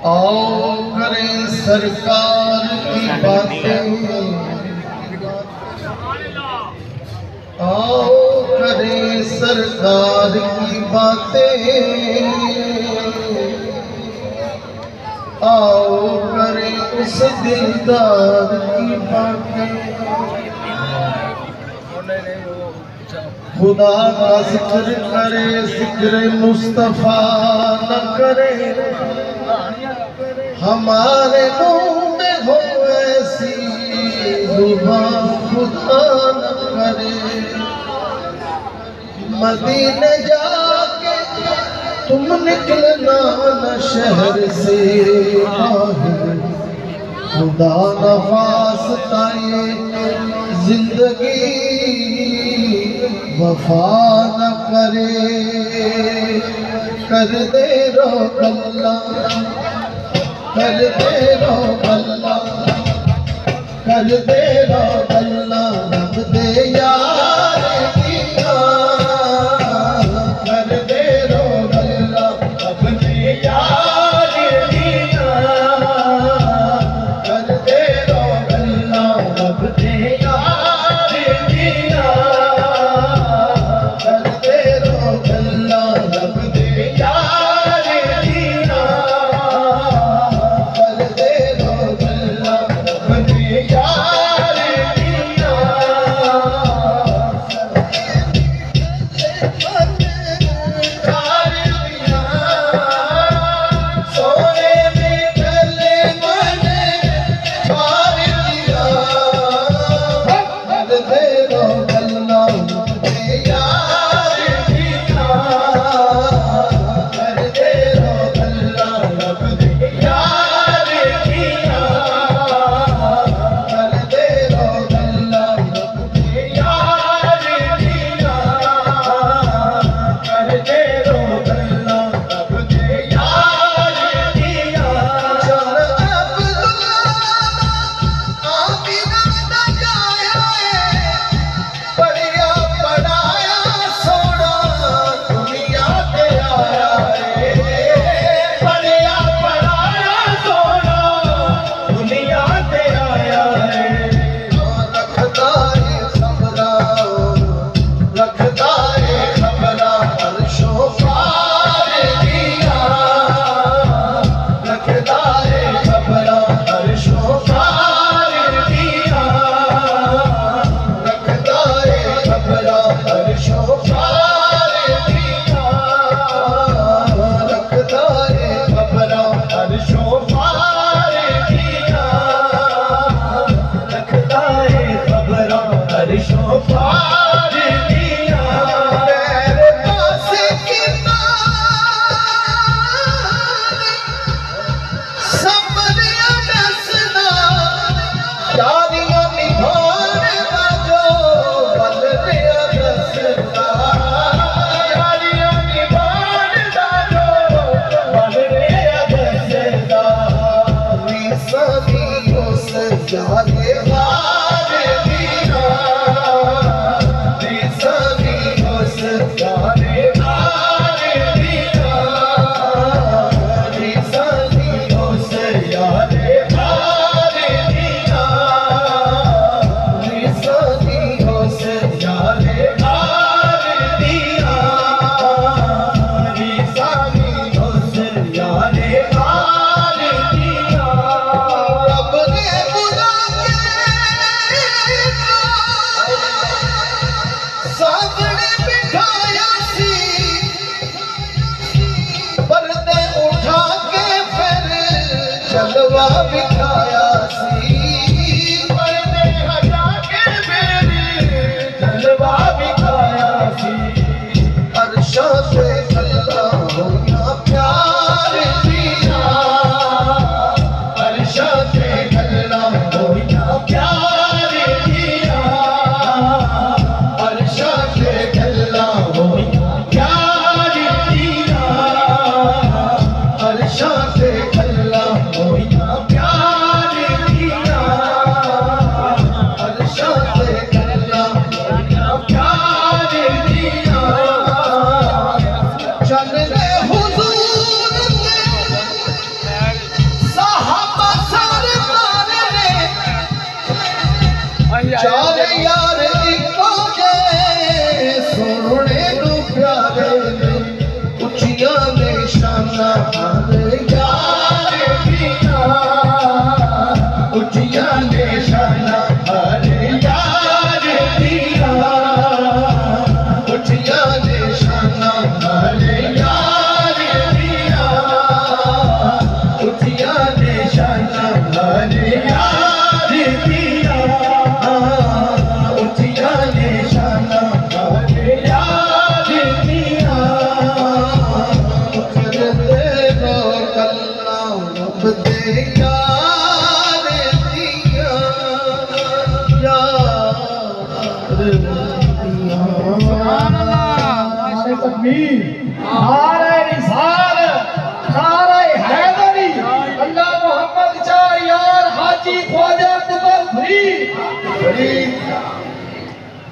आओ करें सरकार की बातें, आओ करें सरकार की बातें, आओ करें उस दिलदार की बातें। खुदा का जिक्र करे, जिक्र मुस्तफा न करे, हमारे मुंह में हो ऐसी जुबान खुदा न करे। मदीने जाके तुम निकलना न शहर से बाहर, खुदा न वास्ता ये जिंदगी वफा न करे। कर दे रो अल्लाह, कर दे रो अल्लाह, कर दे रो अल्लाह, रब दे यार दीना। कर दे रो अल्लाह, रब दे यार दीना। कर दे रो अल्लाह, रब दे यार दीना। कर दे रो अल्लाह, रब दे यार दीना। कर दे रो अल्लाह, रब दे यार दीना। सोने में गले मैंने मार दिया। कर दे रो अल्लाह, रब दे यार दीना। कर दे रो अल्लाह, रब दे यार दीना। कर दे रो अल्लाह, रब दे यार दीना। कर दे रो अल्लाह, रब दे यार दीना। चल अब्दुल्ला आमीना दा जाया है, पढ़िया पढ़ाया सोना दुनिया ते आया है। पढ़िया पढ़ाया सोना दुनिया ते आया है। रखदा है खबरां, रखदा है खबरां अर्शो पार दिया। रखदा है खबरां अर्शो पार दिया। रखदा है खबरां अर्शो पार दिया। रखदा है खबरां अर्शो पार दिया। रखदा है खबरां अर्शो पार दिया। मेरे पास कितना सबरिया दसना, यारियां निभाने दा जो बल दिया दसना। यारियां निभाने दा जो बल दिया दसना। रीसानी उस जागे हार दीना। रीसानी उस जागे हार दीना। रीसानी उस यारे हार दीना। रीसानी उस यारे हार दीना। रीसानी उस यारे हार दीना। रब ने बुला के सामने बिठाया सी, पर्दे उठा के फिर जलवा बिठाया सी। पर्दे हटा के फिर जलवा बिठाया सी। अर्शा से अल्लाह होना प्यार दिया। अर्शा से अल्लाह होना प्यार दिया। अर्शा से अल्लाह होना प्यार दिया। अर्शा से अल्लाह होना प्यार दिया। उठिया निशाना हरे यार दिया, उठिया निशाना हरे यार दिया, उठिया निशाना हरे यार दिया, उठिया निशाना हरे यार दिया। करते रो कल्ला रब दे यार दिया, यार दिया। नारे तकबीर, नारे रिसालत, नारे हैदरी, अल्लाह मोहम्मद चार यार हाजी ख्वाजा तुगल फरीद।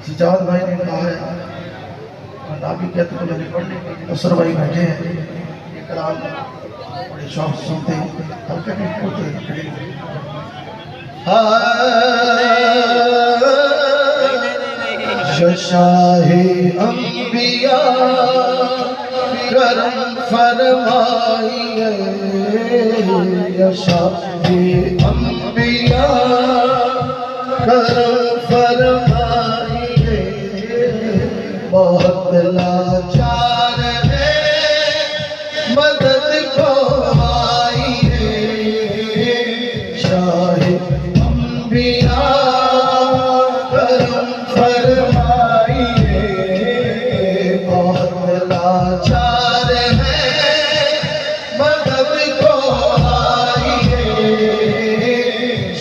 सिजाद भाई ने कहा है आप भी कहते तो मैंने पढ़ने असर भाई बैठे हैं ये कलाम बड़े शौक से सुनते हैं हल्के भी बोलते हैं खड़े शाहे अंबिया करम फरमाइए, शाहे अंबिया करम फरमाइए, बहुत लाचार है मदद को आइए, शाहे अंबिया करम फरमाइए, बहुत लाचार है मदद को आइए,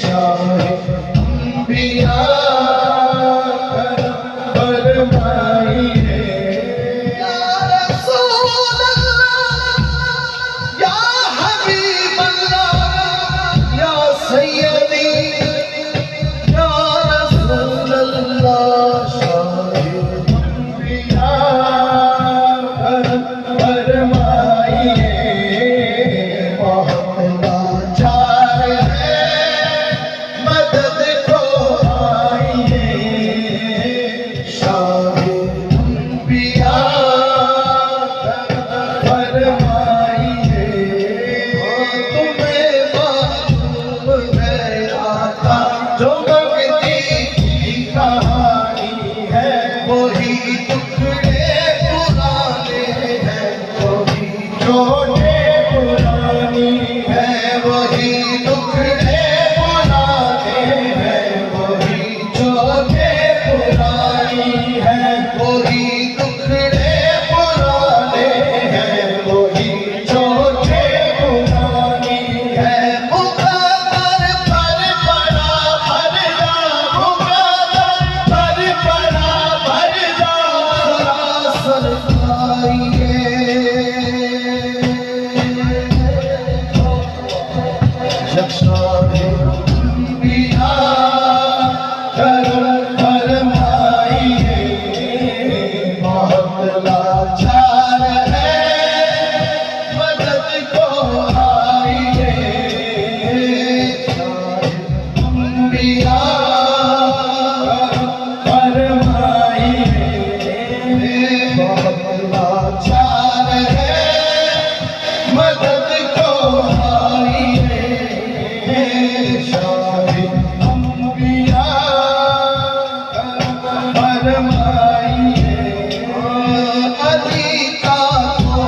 शाहे अंबिया करम फरमाइए। या रसूल अल्लाह, या हबीब अल्लाह, या सैयदी, या रसूल अल्लाह, शाहे अंबिया करम फरमाइए, बहुत लाचार है मदद को आइए, शाहे अंबिया फरमाइए। तुम्हें मालूम है आता जो भक्ति की कहानी है, वही टुकड़े पुराने हैं, वही छोटे पुरानी है, वही टुकड़े पुराने हैं, वही छोटे पुरानी है, वही टुकड़े पुराने हैं, वही छोटे पुरानी है। मुकद्दर पर पड़ा भर जा, मुकद्दर पर पड़ा भर जा, सरासर आइए, शाहे अंबिया करम फरमाइए, बहुत लाचार है मदद को आइए, शाहे अंबिया फरमाइए, बहुत लाचार है मदद को आइए, शाहे अंबिया फरमाइए। अली का तो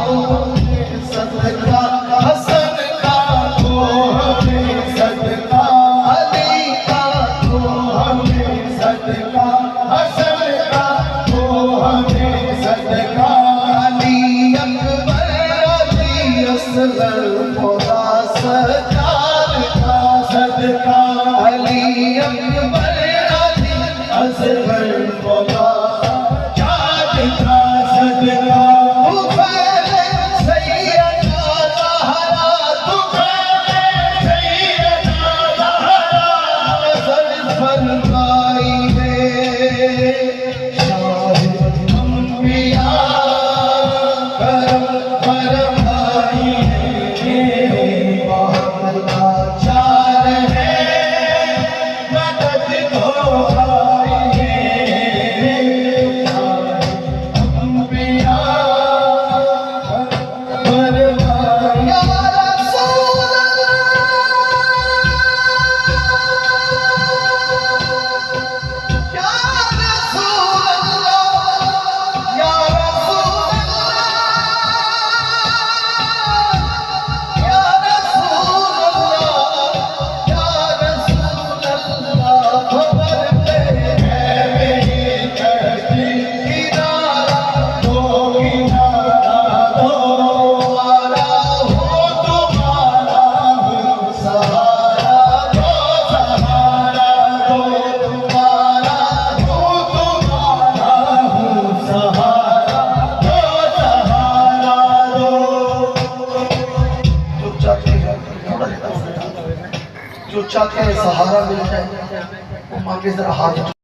सदका, हसन का तो हमें सदका, अली का तो हमें सदका, हसन का तो हमें सदका, अली अकबर अली असगर खुदा सज्जाद का सदका, अली अकबर अली असगर खुदा सज्जाद का सदका। तू पहले सैयदा ज़हरा, तू पहले सैयदा ज़हरा, नज़र फरमाइए, शाहे अंबिया करम फरमाइए, बहुत लाचार है मदद को आइए, शाहे अंबिया फरमाइए। या रसूल अल्लाह, जो चाहते हैं सहारा मिल जाए वो मांगे जरा हाथ